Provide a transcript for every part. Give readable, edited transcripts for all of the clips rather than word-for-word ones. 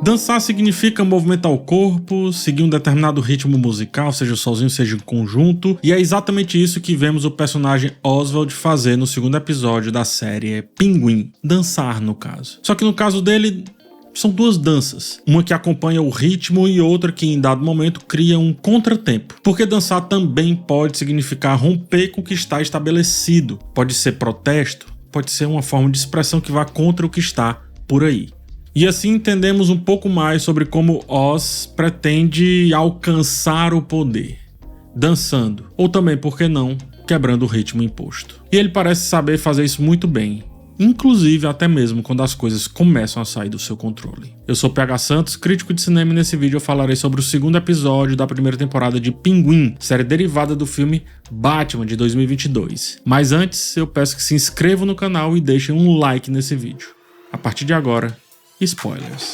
Dançar significa movimentar o corpo, seguir um determinado ritmo musical, seja sozinho, seja em conjunto, e é exatamente isso que vemos o personagem Oswald fazer no segundo episódio da série Pinguim, dançar no caso. Só que no caso dele, são duas danças, uma que acompanha o ritmo e outra que em dado momento cria um contratempo, porque dançar também pode significar romper com o que está estabelecido, pode ser protesto, pode ser uma forma de expressão que vá contra o que está por aí. E assim entendemos um pouco mais sobre como Oz pretende alcançar o poder, dançando, ou também, por que não, quebrando o ritmo imposto. E ele parece saber fazer isso muito bem, inclusive até mesmo quando as coisas começam a sair do seu controle. Eu sou PH Santos, crítico de cinema, e nesse vídeo eu falarei sobre o segundo episódio da primeira temporada de Pinguim, série derivada do filme Batman de 2022. Mas antes, eu peço que se inscrevam no canal e deixem um like nesse vídeo. A partir de agora, spoilers.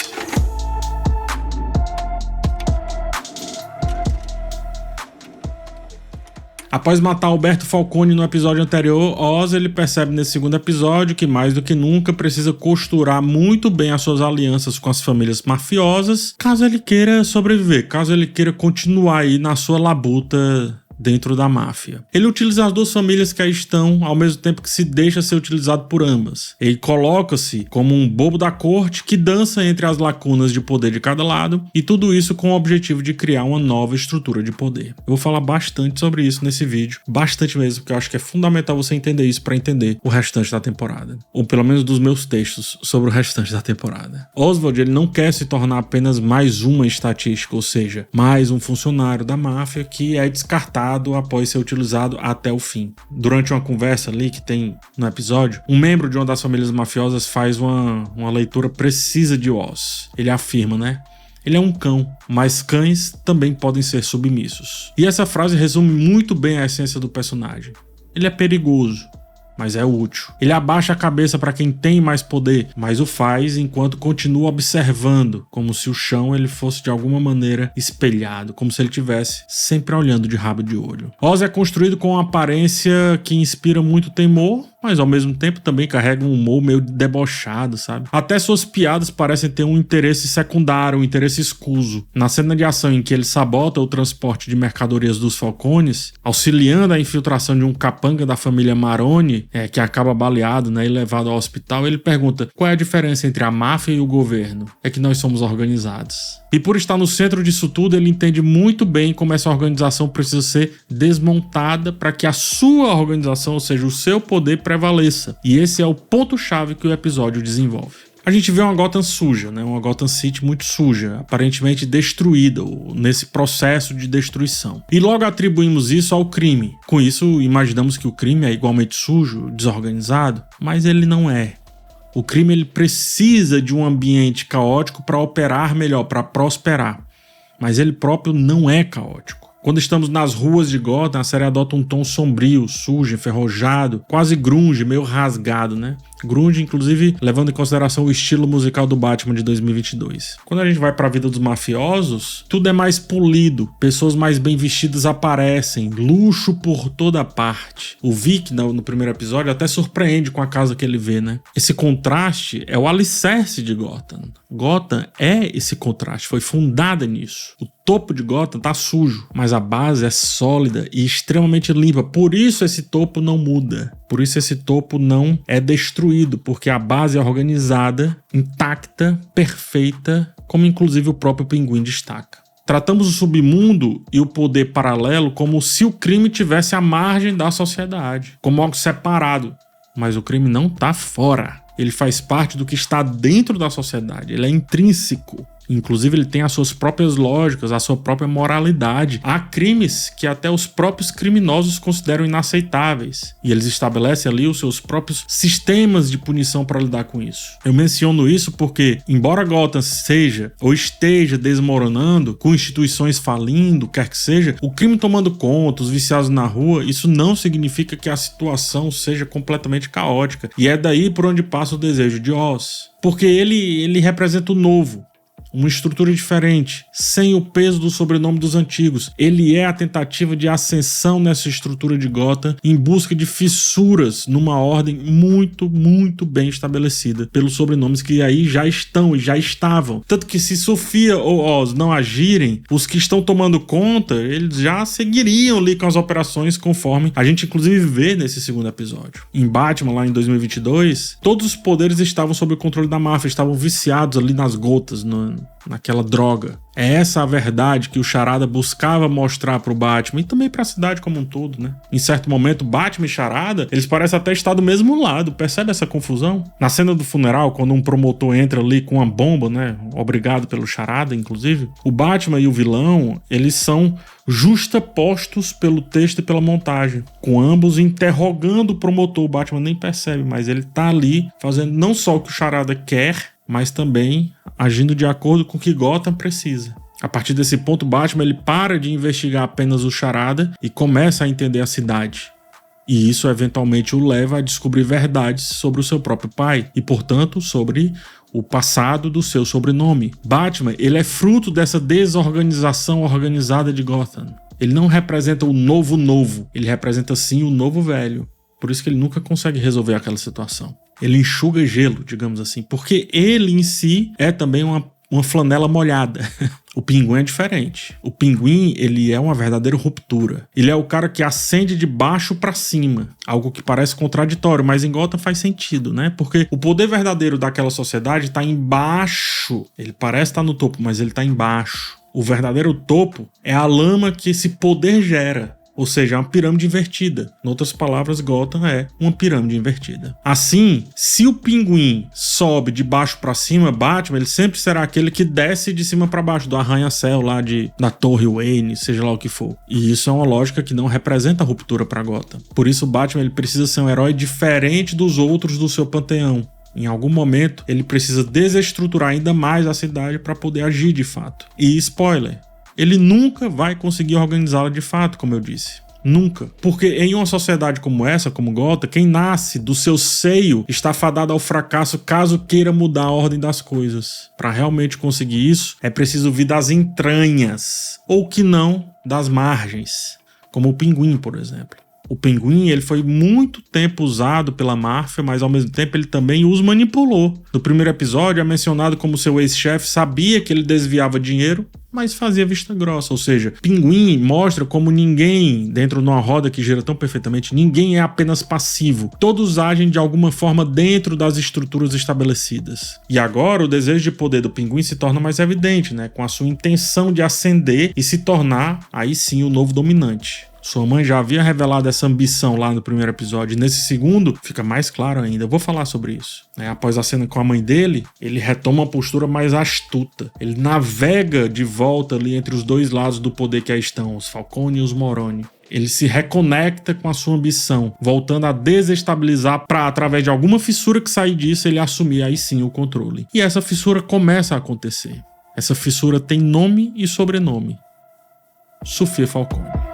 Após matar Alberto Falcone no episódio anterior, Oz ele percebe nesse segundo episódio que mais do que nunca precisa costurar muito bem as suas alianças com as famílias mafiosas, caso ele queira sobreviver, caso ele queira continuar aí na sua labuta dentro da máfia. Ele utiliza as duas famílias que aí estão, ao mesmo tempo que se deixa ser utilizado por ambas. Ele coloca-se como um bobo da corte que dança entre as lacunas de poder de cada lado, e tudo isso com o objetivo de criar uma nova estrutura de poder. Eu vou falar bastante sobre isso nesse vídeo, bastante mesmo, porque eu acho que é fundamental você entender isso para entender o restante da temporada, ou pelo menos dos meus textos sobre o restante da temporada. Oswald ele não quer se tornar apenas mais uma estatística, ou seja, mais um funcionário da máfia que é descartado após ser utilizado até o fim. Durante uma conversa ali que tem no episódio, um membro de uma das famílias mafiosas faz uma leitura precisa de Oz. Ele afirma, né? Ele é um cão, mas cães também podem ser submissos. E essa frase resume muito bem a essência do personagem. Ele é perigoso, mas é útil. Ele abaixa a cabeça para quem tem mais poder, mas o faz enquanto continua observando, como se o chão ele fosse de alguma maneira espelhado, como se ele estivesse sempre olhando de rabo de olho. Oz é construído com uma aparência que inspira muito temor, mas ao mesmo tempo também carrega um humor meio debochado, sabe? Até suas piadas parecem ter um interesse secundário, um interesse escuso. Na cena de ação em que ele sabota o transporte de mercadorias dos Falcones, auxiliando a infiltração de um capanga da família Maroni, que acaba baleado, né, e levado ao hospital, ele pergunta: qual é a diferença entre a máfia e o governo? É que nós somos organizados. E por estar no centro disso tudo, ele entende muito bem como essa organização precisa ser desmontada para que a sua organização, ou seja, o seu poder, prevaleça. E esse é o ponto-chave que o episódio desenvolve. A gente vê uma Gotham suja, né? Uma Gotham City muito suja, aparentemente destruída, ou nesse processo de destruição. E logo atribuímos isso ao crime. Com isso, imaginamos que o crime é igualmente sujo, desorganizado, mas ele não é. O crime ele precisa de um ambiente caótico para operar melhor, para prosperar. Mas ele próprio não é caótico. Quando estamos nas ruas de Gotham, a série adota um tom sombrio, sujo, enferrujado, quase grunge, meio rasgado, né? Grunge, inclusive, levando em consideração o estilo musical do Batman de 2022. Quando a gente vai para a vida dos mafiosos, tudo é mais polido, pessoas mais bem vestidas aparecem, luxo por toda parte. O Vic, no primeiro episódio, até surpreende com a casa que ele vê, né? Esse contraste é o alicerce de Gotham. Gotham é esse contraste, foi fundada nisso. O topo de Gotham tá sujo, mas a base é sólida e extremamente limpa. Por isso esse topo não muda. Por isso esse topo não é destruído, porque a base é organizada, intacta, perfeita, como inclusive o próprio Pinguim destaca. Tratamos o submundo e o poder paralelo como se o crime tivesse à margem da sociedade, como algo separado. Mas o crime não está fora. Ele faz parte do que está dentro da sociedade. Ele é intrínseco. Inclusive, ele tem as suas próprias lógicas, a sua própria moralidade. Há crimes que até os próprios criminosos consideram inaceitáveis. E eles estabelecem ali os seus próprios sistemas de punição para lidar com isso. Eu menciono isso porque, embora Gotham seja ou esteja desmoronando, com instituições falindo, quer que seja, o crime tomando conta, os viciados na rua, isso não significa que a situação seja completamente caótica. E é daí por onde passa o desejo de Oz. Porque ele representa o novo. uma estrutura diferente, sem o peso do sobrenome dos antigos. Ele é a tentativa de ascensão nessa estrutura de Gotham em busca de fissuras numa ordem muito, muito bem estabelecida pelos sobrenomes que aí já estão e já estavam. Tanto que se Sofia ou Oz não agirem, os que estão tomando conta, eles já seguiriam ali com as operações conforme a gente inclusive vê nesse segundo episódio. Em Batman, lá em 2022, todos os poderes estavam sob o controle da máfia, estavam viciados ali nas gotas, naquela droga. É essa a verdade que o Charada buscava mostrar pro Batman e também pra cidade como um todo, né? Em certo momento, Batman e Charada, eles parecem até estar do mesmo lado. Percebe essa confusão? Na cena do funeral, quando um promotor entra ali com uma bomba, né? Obrigado pelo Charada, inclusive. O Batman e o vilão, eles são justapostos pelo texto e pela montagem, com ambos interrogando o promotor. O Batman nem percebe, mas ele tá ali fazendo não só o que o Charada quer, mas também agindo de acordo com o que Gotham precisa. A partir desse ponto, Batman ele para de investigar apenas o Charada e começa a entender a cidade. E isso eventualmente o leva a descobrir verdades sobre o seu próprio pai e, portanto, sobre o passado do seu sobrenome. Batman ele é fruto dessa desorganização organizada de Gotham. Ele não representa o novo, ele representa sim o novo velho. Por isso que ele nunca consegue resolver aquela situação. Ele enxuga gelo, digamos assim, porque ele em si é também uma flanela molhada. O Pinguim é diferente. O Pinguim, ele é uma verdadeira ruptura. Ele é o cara que ascende de baixo pra cima. Algo que parece contraditório, mas em Gotham faz sentido, né? Porque o poder verdadeiro daquela sociedade tá embaixo. Ele parece estar no topo, mas ele tá embaixo. O verdadeiro topo é a lama que esse poder gera. Ou seja, é uma pirâmide invertida. Em outras palavras, Gotham é uma pirâmide invertida. Assim, se o Pinguim sobe de baixo para cima, Batman ele sempre será aquele que desce de cima para baixo, do arranha-céu lá da Torre Wayne, seja lá o que for. E isso é uma lógica que não representa ruptura para Gotham. Por isso, o Batman ele precisa ser um herói diferente dos outros do seu panteão. Em algum momento, ele precisa desestruturar ainda mais a cidade para poder agir de fato. E spoiler, ele nunca vai conseguir organizá-la de fato, como eu disse. Nunca. Porque em uma sociedade como essa, como Gotham, quem nasce do seu seio está fadado ao fracasso caso queira mudar a ordem das coisas. Para realmente conseguir isso, é preciso vir das entranhas, ou que não, das margens. Como o Pinguim, por exemplo. O Pinguim ele foi muito tempo usado pela máfia, mas ao mesmo tempo ele também os manipulou. No primeiro episódio é mencionado como seu ex-chefe sabia que ele desviava dinheiro, mas fazia vista grossa. Ou seja, Pinguim mostra como ninguém, dentro de uma roda que gira tão perfeitamente, ninguém é apenas passivo. Todos agem de alguma forma dentro das estruturas estabelecidas. E agora o desejo de poder do Pinguim se torna mais evidente, né? Com a sua intenção de ascender e se tornar, aí sim, o novo dominante. Sua mãe já havia revelado essa ambição lá no primeiro episódio. Nesse segundo, fica mais claro ainda. Eu vou falar sobre isso. Após a cena com a mãe dele, ele retoma uma postura mais astuta. Ele navega de volta ali entre os dois lados do poder que aí estão, os Falcone e os Moroni. Ele se reconecta com a sua ambição, voltando a desestabilizar para, através de alguma fissura que sair disso, ele assumir aí sim o controle. E essa fissura começa a acontecer. Essa fissura tem nome e sobrenome. Sofia Falcone.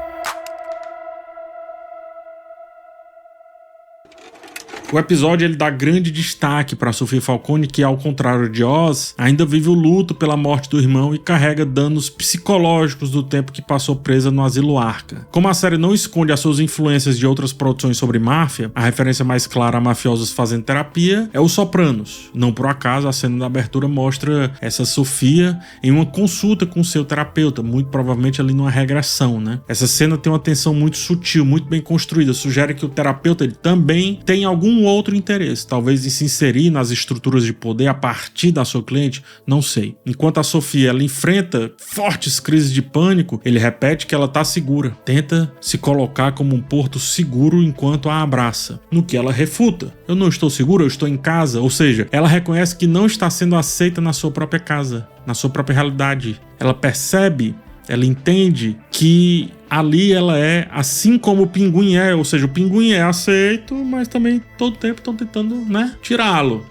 O episódio ele dá grande destaque para Sofia Falcone, que ao contrário de Oz, ainda vive o luto pela morte do irmão e carrega danos psicológicos do tempo que passou presa no asilo Arca. Como a série não esconde as suas influências de outras produções sobre máfia, a referência mais clara a mafiosos fazendo terapia é Os Sopranos. Não por acaso, a cena da abertura mostra essa Sofia em uma consulta com seu terapeuta, muito provavelmente ali numa regressão, né? Essa cena tem uma tensão muito sutil, muito bem construída, sugere que o terapeuta ele também tem algum outro interesse, talvez em se inserir nas estruturas de poder a partir da sua cliente, não sei. Enquanto a Sofia ela enfrenta fortes crises de pânico, ele repete que ela está segura, tenta se colocar como um porto seguro enquanto a abraça, no que ela refuta. Eu não estou segura, eu estou em casa, ou seja, ela reconhece que não está sendo aceita na sua própria casa, na sua própria realidade. Ela percebe, ela entende que ali ela é assim como o Pinguim é, ou seja, o Pinguim é aceito, mas também todo tempo estão tentando, né, tirá-lo.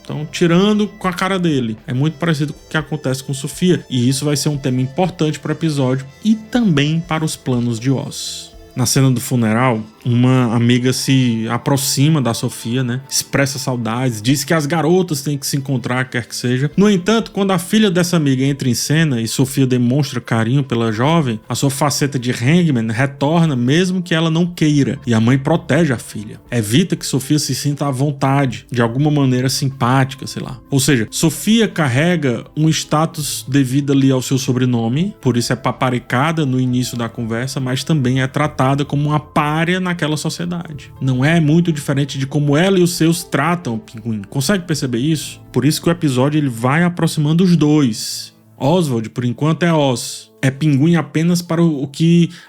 Estão tirando com a cara dele. É muito parecido com o que acontece com Sofia, e isso vai ser um tema importante para o episódio e também para os planos de Oz. Na cena do funeral, uma amiga se aproxima da Sofia, né? Expressa saudades, diz que as garotas têm que se encontrar, quer que seja. No entanto, quando a filha dessa amiga entra em cena e Sofia demonstra carinho pela jovem, a sua faceta de hangman retorna mesmo que ela não queira, e a mãe protege a filha. Evita que Sofia se sinta à vontade, de alguma maneira simpática, sei lá. Ou seja, Sofia carrega um status devido ali ao seu sobrenome, por isso é paparicada no início da conversa, mas também é tratada como uma pária naquela sociedade. Não é muito diferente de como ela e os seus tratam o Pinguim. Consegue perceber isso? Por isso que o episódio ele vai aproximando os dois. Oswald, por enquanto, é Oz. É Pinguim apenas para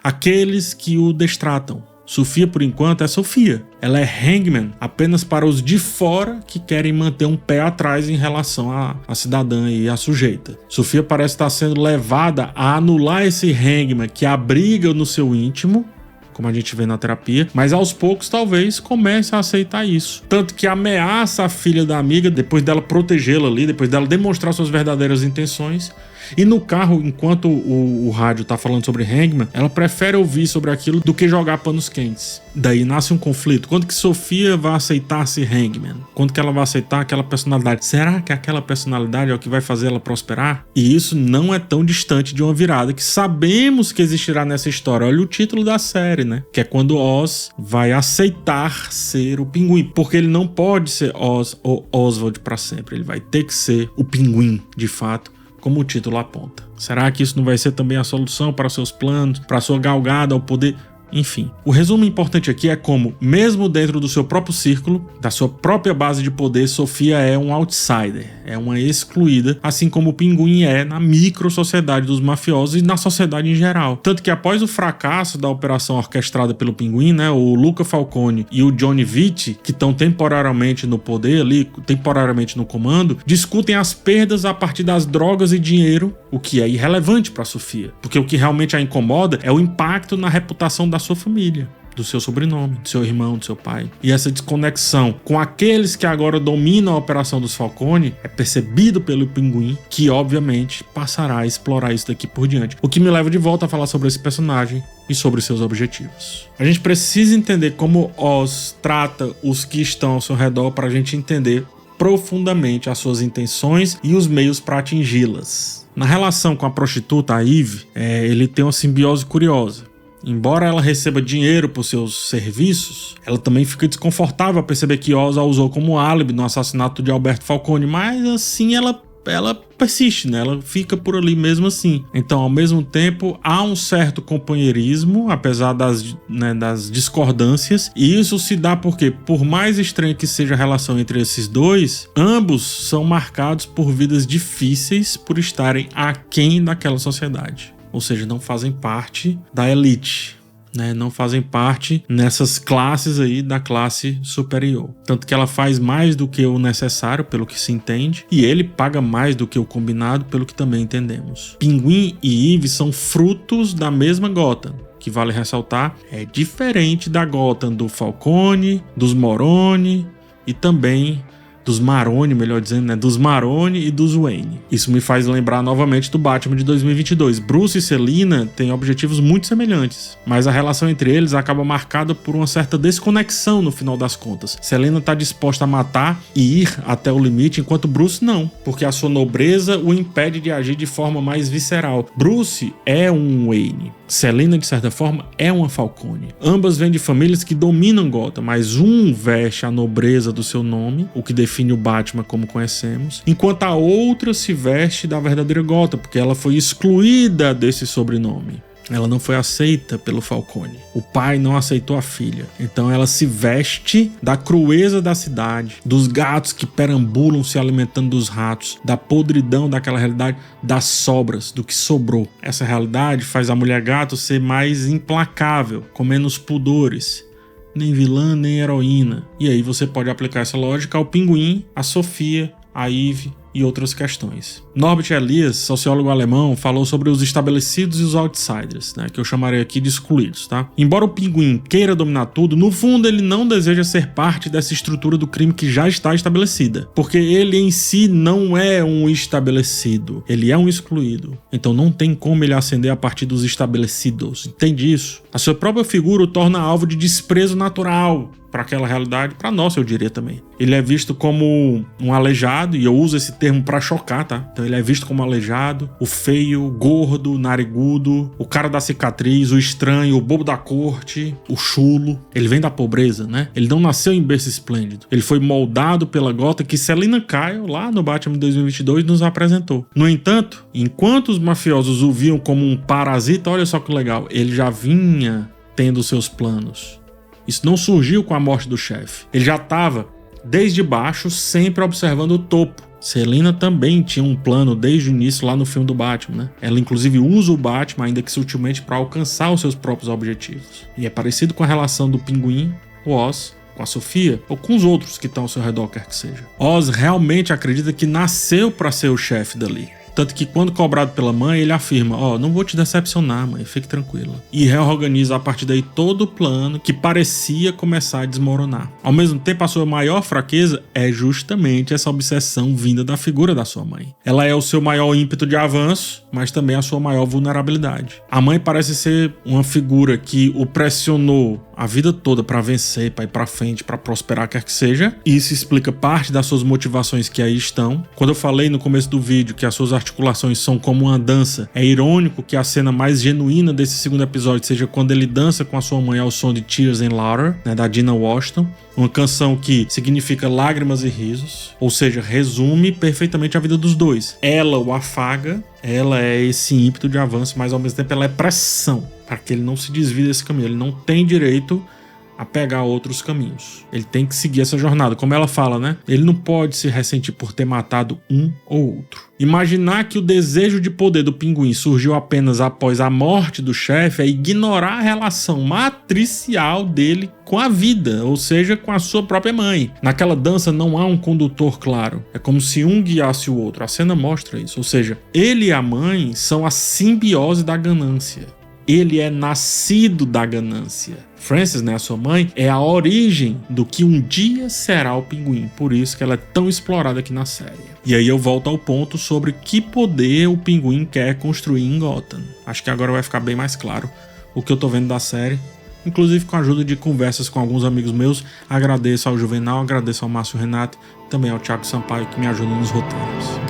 aqueles que o destratam. Sofia, por enquanto, é Sofia. Ela é hangman apenas para os de fora que querem manter um pé atrás em relação à cidadã e à sujeita. Sofia parece estar sendo levada a anular esse hangman que abriga no seu íntimo, como a gente vê na terapia, mas aos poucos talvez comece a aceitar isso. Tanto que ameaça a filha da amiga, depois dela protegê-la ali, depois dela demonstrar suas verdadeiras intenções. E no carro, enquanto o rádio tá falando sobre hangman, ela prefere ouvir sobre aquilo do que jogar panos quentes. Daí nasce um conflito. Quando que Sofia vai aceitar ser hangman? Quando que ela vai aceitar aquela personalidade? Será que aquela personalidade é o que vai fazer ela prosperar? E isso não é tão distante de uma virada que sabemos que existirá nessa história. Olha o título da série, né? Que é quando Oz vai aceitar ser o Pinguim. Porque ele não pode ser Oz ou Oswald para sempre. Ele vai ter que ser o Pinguim, de fato, como o título aponta. Será que isso não vai ser também a solução para seus planos, para sua galgada ao poder? Enfim, o resumo importante aqui é como, mesmo dentro do seu próprio círculo, da sua própria base de poder, Sofia é um outsider, é uma excluída, assim como o Pinguim é na micro-sociedade dos mafiosos e na sociedade em geral. Tanto que após o fracasso da operação orquestrada pelo Pinguim, né, o Luca Falcone e o Johnny Vitti, que estão temporariamente no poder ali, temporariamente no comando, discutem as perdas a partir das drogas e dinheiro, o que é irrelevante para Sofia, porque o que realmente a incomoda é o impacto na reputação da sua família, do seu sobrenome, do seu irmão, do seu pai. E essa desconexão com aqueles que agora dominam a operação dos Falcone é percebido pelo Pinguim, que obviamente passará a explorar isso daqui por diante. O que me leva de volta a falar sobre esse personagem e sobre seus objetivos. A gente precisa entender como Oz trata os que estão ao seu redor para a gente entender profundamente as suas intenções e os meios para atingi-las. Na relação com a prostituta, a Eve, ele tem uma simbiose curiosa. Embora ela receba dinheiro por seus serviços, ela também fica desconfortável a perceber que Oz a usou como álibi no assassinato de Alberto Falcone, mas assim ela persiste, né? Ela fica por ali mesmo assim. Então, ao mesmo tempo, há um certo companheirismo, apesar das discordâncias, e isso se dá porque, por mais estranha que seja a relação entre esses dois, ambos são marcados por vidas difíceis por estarem aquém daquela sociedade. Ou seja, não fazem parte da elite, né? Não fazem parte nessas classes aí da classe superior. Tanto que ela faz mais do que o necessário, pelo que se entende, e ele paga mais do que o combinado, pelo que também entendemos. Pinguim e Eve são frutos da mesma Gotham, que vale ressaltar, é diferente da Gotham do Falcone, dos Moroni e também dos Maroni, melhor dizendo, né? Dos Maroni e dos Wayne. Isso me faz lembrar novamente do Batman de 2022. Bruce e Selina têm objetivos muito semelhantes, mas a relação entre eles acaba marcada por uma certa desconexão no final das contas. Selina está disposta a matar e ir até o limite, enquanto Bruce não, porque a sua nobreza o impede de agir de forma mais visceral. Bruce é um Wayne. Selina, de certa forma, é uma Falcone. Ambas vêm de famílias que dominam Gotham, mas um veste a nobreza do seu nome, o que define o Batman como conhecemos, enquanto a outra se veste da verdadeira Gotham, porque ela foi excluída desse sobrenome. Ela não foi aceita pelo Falcone. O pai não aceitou a filha. Então ela se veste da crueza da cidade, dos gatos que perambulam se alimentando dos ratos, da podridão daquela realidade, das sobras, do que sobrou. Essa realidade faz a mulher gato ser mais implacável, com menos pudores. Nem vilã, nem heroína. E aí você pode aplicar essa lógica ao Pinguim, a Sofia, a Eve e outras questões. Norbert Elias, sociólogo alemão, falou sobre os estabelecidos e os outsiders, né, que eu chamarei aqui de excluídos, tá? Embora o Pinguim queira dominar tudo, no fundo ele não deseja ser parte dessa estrutura do crime que já está estabelecida, porque ele em si não é um estabelecido, ele é um excluído. Então não tem como ele ascender a partir dos estabelecidos, entende isso? A sua própria figura o torna alvo de desprezo natural para aquela realidade, para nós eu diria também. Ele é visto como um aleijado, e eu uso esse termo para chocar, tá? Então ele é visto como aleijado, o feio, o gordo, o narigudo, o cara da cicatriz, o estranho, o bobo da corte, o chulo. Ele vem da pobreza, né? Ele não nasceu em berço esplêndido. Ele foi moldado pela Gotham que Selina Kyle, lá no Batman 2022, nos apresentou. No entanto, enquanto os mafiosos o viam como um parasita, olha só que legal, ele já vinha tendo seus planos. Isso não surgiu com a morte do chefe. Ele já estava, desde baixo, sempre observando o topo. Selina também tinha um plano desde o início lá no filme do Batman, né? Ela inclusive usa o Batman, ainda que sutilmente, para alcançar os seus próprios objetivos. E é parecido com a relação do Pinguim, o Oz, com a Sofia ou com os outros que estão ao seu redor, quer que seja. Oz realmente acredita que nasceu para ser o chefe dali. Tanto que quando cobrado pela mãe, ele afirma, não vou te decepcionar, mãe, fique tranquila. E reorganiza a partir daí todo o plano que parecia começar a desmoronar. Ao mesmo tempo, a sua maior fraqueza é justamente essa obsessão vinda da figura da sua mãe. Ela é o seu maior ímpeto de avanço, mas também a sua maior vulnerabilidade. A mãe parece ser uma figura que o pressionou a vida toda para vencer, para ir para frente, para prosperar, quer que seja. E isso explica parte das suas motivações que aí estão. Quando eu falei no começo do vídeo que as suas articulações são como uma dança, é irônico que a cena mais genuína desse segundo episódio seja quando ele dança com a sua mãe ao som de Tears and Laughter, né, da Dinah Washington. Uma canção que significa lágrimas e risos, ou seja, resume perfeitamente a vida dos dois. Ela o afaga, ela é esse ímpeto de avanço, mas ao mesmo tempo ela é pressão para que ele não se desvie desse caminho. Ele não tem direito a pegar outros caminhos. Ele tem que seguir essa jornada. Como ela fala, né? Ele não pode se ressentir por ter matado um ou outro. Imaginar que o desejo de poder do Pinguim surgiu apenas após a morte do chefe é ignorar a relação matricial dele com a vida, ou seja, com a sua própria mãe. Naquela dança não há um condutor claro. É como se um guiasse o outro. A cena mostra isso. Ou seja, ele e a mãe são a simbiose da ganância. Ele é nascido da ganância. Frances, né, a sua mãe, é a origem do que um dia será o Pinguim. Por isso que ela é tão explorada aqui na série. E aí eu volto ao ponto sobre que poder o Pinguim quer construir em Gotham. Acho que agora vai ficar bem mais claro o que eu tô vendo da série. Inclusive com a ajuda de conversas com alguns amigos meus. Agradeço ao Juvenal, agradeço ao Márcio Renato, também ao Thiago Sampaio que me ajudam nos roteiros.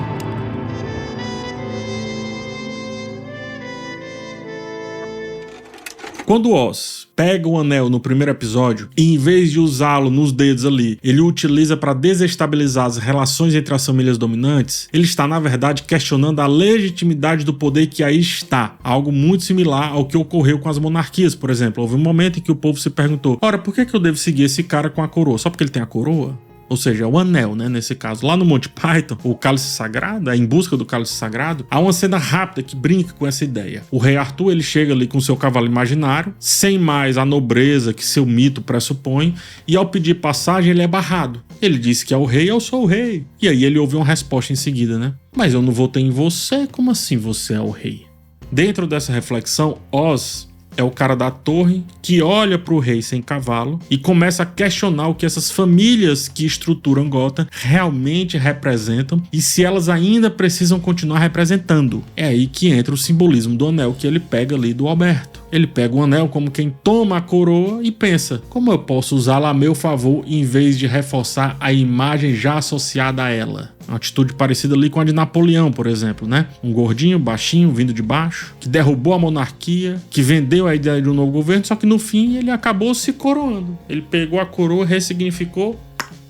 Quando Oz pega o anel no primeiro episódio e, em vez de usá-lo nos dedos ali, ele o utiliza para desestabilizar as relações entre as famílias dominantes, ele está, na verdade, questionando a legitimidade do poder que aí está. Algo muito similar ao que ocorreu com as monarquias, por exemplo. Houve um momento em que o povo se perguntou, ora, por que eu devo seguir esse cara com a coroa? Só porque ele tem a coroa? Ou seja, o anel, né, nesse caso. Lá no Monty Python, o Cálice Sagrado, Em Busca do Cálice Sagrado, há uma cena rápida que brinca com essa ideia. O rei Arthur, ele chega ali com seu cavalo imaginário, sem mais a nobreza que seu mito pressupõe, e ao pedir passagem ele é barrado. Ele diz que é o rei, eu sou o rei. E aí ele ouve uma resposta em seguida, né? Mas eu não votei em você, como assim você é o rei? Dentro dessa reflexão, Oz é o cara da torre que olha para o rei sem cavalo e começa a questionar o que essas famílias que estruturam Gotham realmente representam e se elas ainda precisam continuar representando. É aí que entra o simbolismo do anel que ele pega ali do Alberto. Ele pega o anel como quem toma a coroa e pensa, como eu posso usá-la a meu favor em vez de reforçar a imagem já associada a ela? Uma atitude parecida ali com a de Napoleão, por exemplo, né? Um gordinho, baixinho, vindo de baixo, que derrubou a monarquia, que vendeu a ideia de um novo governo, só que no fim ele acabou se coroando. Ele pegou a coroa, ressignificou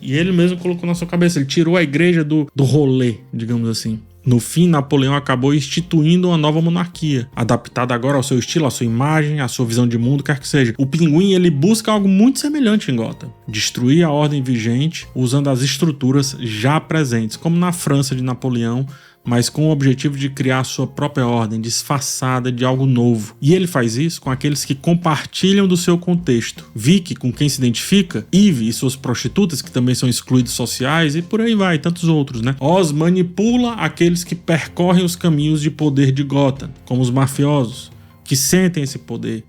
e ele mesmo colocou na sua cabeça. Ele tirou a igreja do rolê, digamos assim. No fim, Napoleão acabou instituindo uma nova monarquia, adaptada agora ao seu estilo, à sua imagem, à sua visão de mundo, quer que seja. O Pinguim, ele busca algo muito semelhante em Gotham. Destruir a ordem vigente usando as estruturas já presentes, como na França de Napoleão, mas com o objetivo de criar sua própria ordem, disfarçada de algo novo. E ele faz isso com aqueles que compartilham do seu contexto. Vicky, com quem se identifica, Eve e suas prostitutas, que também são excluídos sociais, e por aí vai, tantos outros, né? Oz manipula aqueles que percorrem os caminhos de poder de Gotham, como os mafiosos, que sentem esse poder,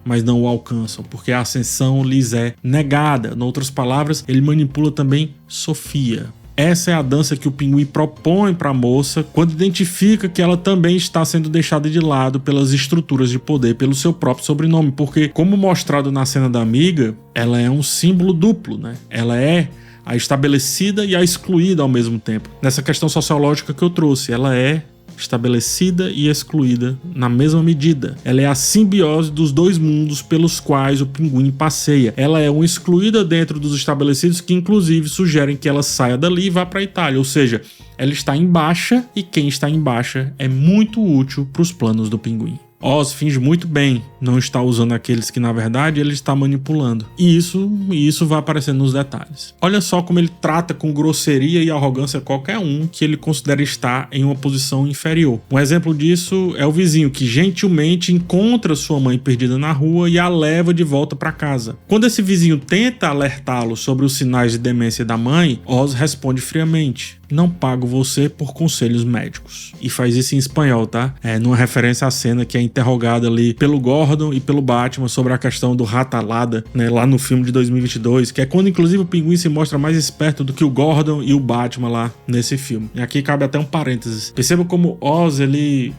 mas não o alcançam, porque a ascensão lhes é negada. Em outras palavras, ele manipula também Sofia. Essa é a dança que o Pinguim propõe para a moça quando identifica que ela também está sendo deixada de lado pelas estruturas de poder, pelo seu próprio sobrenome, porque, como mostrado na cena da amiga, ela é um símbolo duplo, né? Ela é a estabelecida e a excluída ao mesmo tempo. Nessa questão sociológica que eu trouxe, ela é estabelecida e excluída na mesma medida. Ela é a simbiose dos dois mundos pelos quais o Pinguim passeia. Ela é uma excluída dentro dos estabelecidos que inclusive sugerem que ela saia dali e vá para a Itália, ou seja, ela está em baixa e quem está em baixa é muito útil para os planos do Pinguim. Oz finge muito bem não estar usando aqueles que na verdade ele está manipulando. E isso vai aparecendo nos detalhes. Olha só como ele trata com grosseria e arrogância qualquer um que ele considera estar em uma posição inferior. Um exemplo disso é o vizinho que gentilmente encontra sua mãe perdida na rua e a leva de volta para casa. Quando esse vizinho tenta alertá-lo sobre os sinais de demência da mãe, Oz responde friamente: "Não pago você por conselhos médicos." E faz isso em espanhol, tá? Numa referência à cena que é interrogada ali pelo Gordon e pelo Batman sobre a questão do ratalada, né? Lá no filme de 2022, que é quando inclusive o Pinguim se mostra mais esperto do que o Gordon e o Batman lá nesse filme. E aqui cabe até um parênteses. Perceba como Oz, ele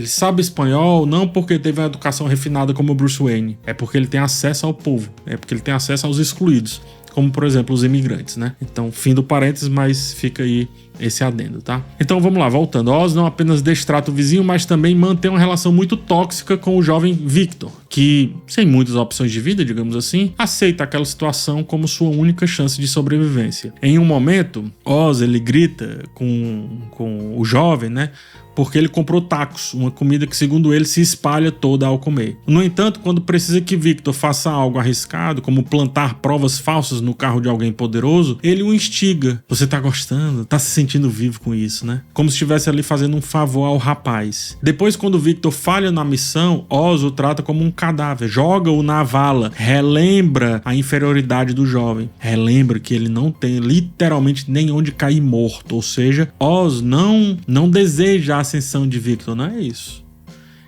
sabe espanhol não porque teve uma educação refinada como o Bruce Wayne, é porque ele tem acesso ao povo, é porque ele tem acesso aos excluídos, como por exemplo os imigrantes, né? Então, fim do parênteses, mas fica aí esse adendo, tá? Então vamos lá, voltando. Oz não apenas destrata o vizinho, mas também mantém uma relação muito tóxica com o jovem Victor, que, sem muitas opções de vida, digamos assim, aceita aquela situação como sua única chance de sobrevivência. Em um momento, Oz, ele grita com o jovem, né? Porque ele comprou tacos, uma comida que, segundo ele, se espalha toda ao comer. No entanto, quando precisa que Victor faça algo arriscado, como plantar provas falsas no carro de alguém poderoso, ele o instiga. Você tá gostando? Tá se sentindo vivo com isso, né? Como se estivesse ali fazendo um favor ao rapaz. Depois, quando Victor falha na missão, Oz o trata como um cadáver, joga-o na vala, relembra a inferioridade do jovem, relembra que ele não tem literalmente nem onde cair morto, ou seja, Oz não deseja a ascensão de Victor, não é isso.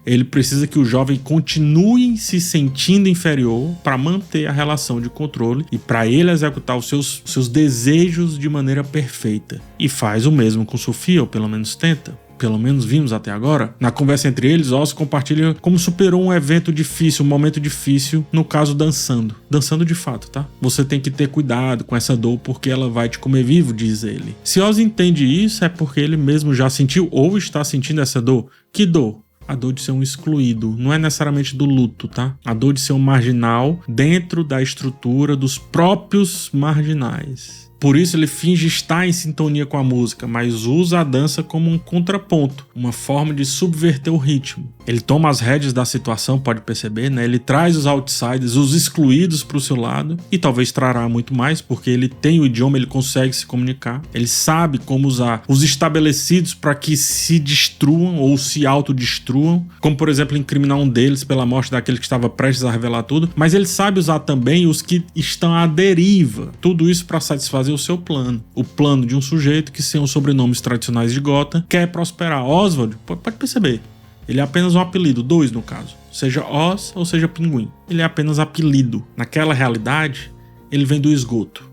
Ele precisa que o jovem continue se sentindo inferior para manter a relação de controle e para ele executar os seus desejos de maneira perfeita. E faz o mesmo com Sofia, ou pelo menos tenta. Pelo menos vimos até agora. Na conversa entre eles, Oz compartilha como superou um evento difícil, um momento difícil, no caso dançando. Dançando de fato, tá? Você tem que ter cuidado com essa dor porque ela vai te comer vivo, diz ele. Se Oz entende isso, é porque ele mesmo já sentiu ou está sentindo essa dor. Que dor? A dor de ser um excluído, não é necessariamente do luto, tá? A dor de ser um marginal dentro da estrutura dos próprios marginais. Por isso ele finge estar em sintonia com a música, mas usa a dança como um contraponto, uma forma de subverter o ritmo. Ele toma as rédeas da situação, pode perceber, né? Ele traz os outsiders, os excluídos para o seu lado, e talvez trará muito mais, porque ele tem o idioma, ele consegue se comunicar, ele sabe como usar os estabelecidos para que se destruam ou se autodestruam, como por exemplo incriminar um deles pela morte daquele que estava prestes a revelar tudo, mas ele sabe usar também os que estão à deriva, tudo isso para satisfazer o seu plano, o plano de um sujeito que, sem os sobrenomes tradicionais de Gotham, quer prosperar. Oswald, pode perceber, ele é apenas um apelido, dois no caso, seja Oz ou seja Pinguim, ele é apenas apelido. Naquela realidade, ele vem do esgoto,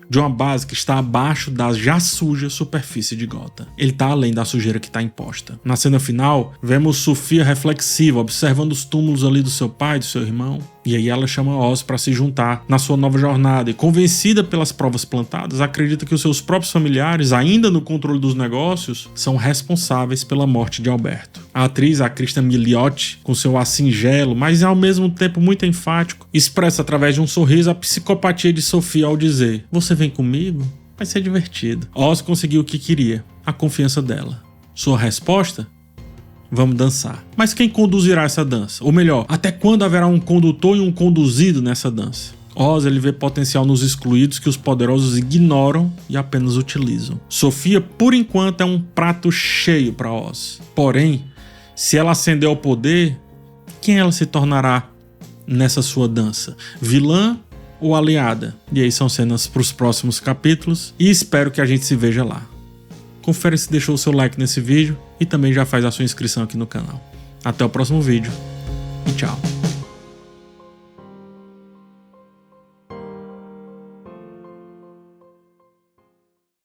de uma base que está abaixo da já suja superfície de Gotham. Ele está além da sujeira que está imposta. Na cena final, vemos Sofia reflexiva, observando os túmulos ali do seu pai, do seu irmão, e aí ela chama Oz para se juntar na sua nova jornada e, convencida pelas provas plantadas, acredita que os seus próprios familiares, ainda no controle dos negócios, são responsáveis pela morte de Alberto. A atriz, a Kristen Milioti, com seu ar singelo, mas ao mesmo tempo muito enfático, expressa através de um sorriso a psicopatia de Sofia ao dizer: "Você vem comigo? Vai ser divertido." Oz conseguiu o que queria, a confiança dela. Sua resposta? Vamos dançar. Mas quem conduzirá essa dança? Ou melhor, até quando haverá um condutor e um conduzido nessa dança? Oz ele vê potencial nos excluídos que os poderosos ignoram e apenas utilizam. Sofia, por enquanto, é um prato cheio para Oz. Porém, se ela ascender ao poder, quem ela se tornará nessa sua dança? Vilã ou aliada? E aí são cenas para os próximos capítulos e espero que a gente se veja lá. Confere se deixou o seu like nesse vídeo e também já faz a sua inscrição aqui no canal. Até o próximo vídeo e tchau!